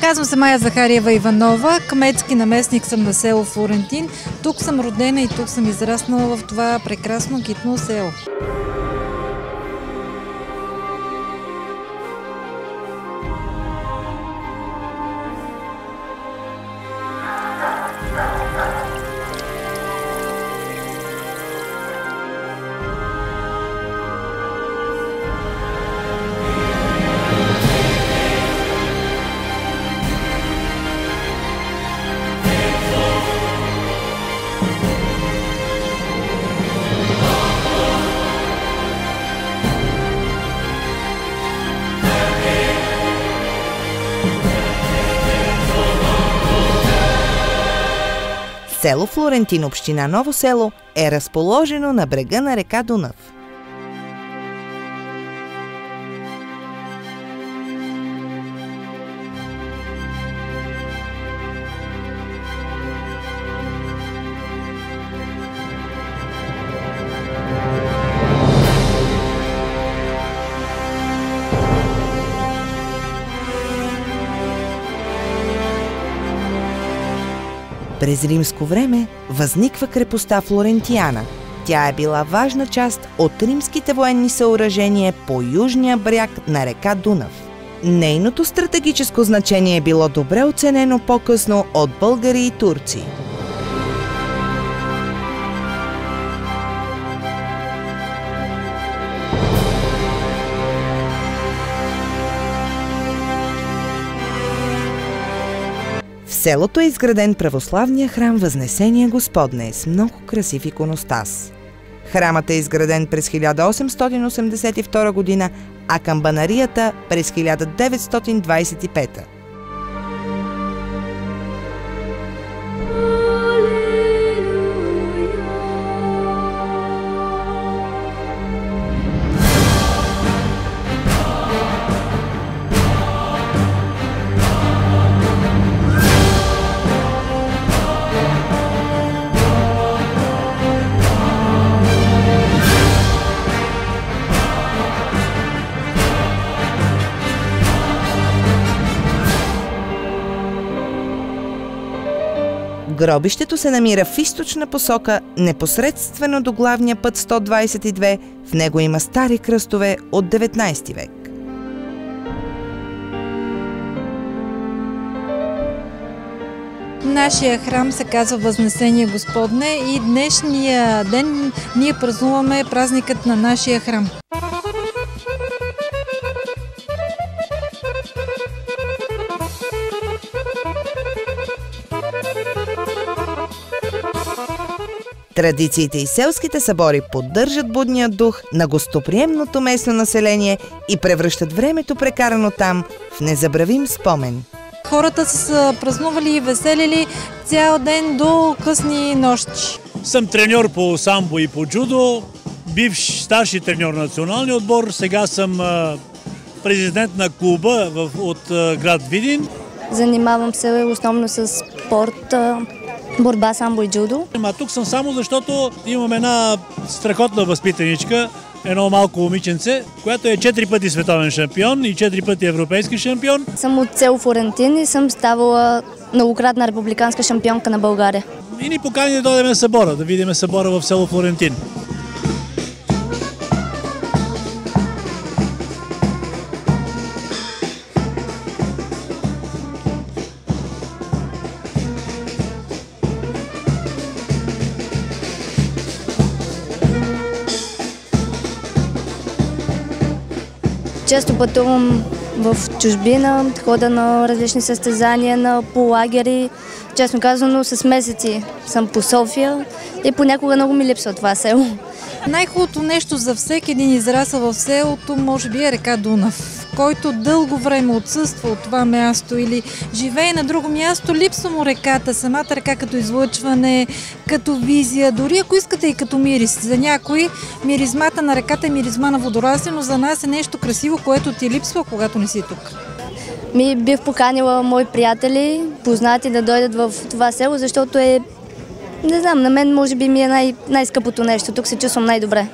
Казвам се Майя Захариева Иванова, кметски наместник съм на село Флорентин. Тук съм родена и тук съм израснала в това прекрасно китно село. Село Флорентин, община Ново село, е разположено на брега на река Дунав. През римско време възниква крепостта Флорентиана. Тя е била важна част от римските военни съоръжения по южния бряг на река Дунав. Нейното стратегическо значение е било добре оценено по-късно от българи и турци. В селото е изграден православния храм Възнесение Господне с много красив иконостас. Храмът е изграден през 1882 година, а камбанарията през 1925. Гробището се намира в източна посока, непосредствено до главния път 122. В него има стари кръстове от 19 век. Нашия храм се казва Възнесение Господне и днешния ден ние празнуваме празникът на нашия храм. Традициите и селските събори поддържат будния дух на гостоприемното местно население и превръщат времето, прекарано там, в незабравим спомен. Хората са празнували и веселили цял ден до късни нощи. Съм треньор по самбо и по джудо, бивш старши треньор на националния отбор. Сега съм президент на клуба от град Видин. Занимавам се основно с спорт, борба, самбо и джудо. Тук съм само защото имам една страхотна възпитаничка, едно малко момиченце, която е 4 пъти световен шампион и 4 пъти европейски шампион. Съм от село Флорентин и съм ставала многократна републиканска шампионка на България. И ни покани да дойдем събора, да видим събора в село Флорентин. Често пътувам в чужбина, хода на различни състезания, по лагери. Честно казано, с месеци съм по София и понякога много ми липсва това село. Най-хубавото нещо за всеки един израсъл в селото може би е река Дунав, който дълго време отсъства от това място или живее на друго място, липсва му реката, самата река като излъчване, като визия, дори ако искате и като мирис. За някои миризмата на реката е миризма на водорасли, но за нас е нещо красиво, което ти липсва, когато не си тук. Бих поканила мои приятели, познати да дойдат в това село, защото не знам, на мен може би ми е най-скъпото нещо. Тук се чувствам най-добре.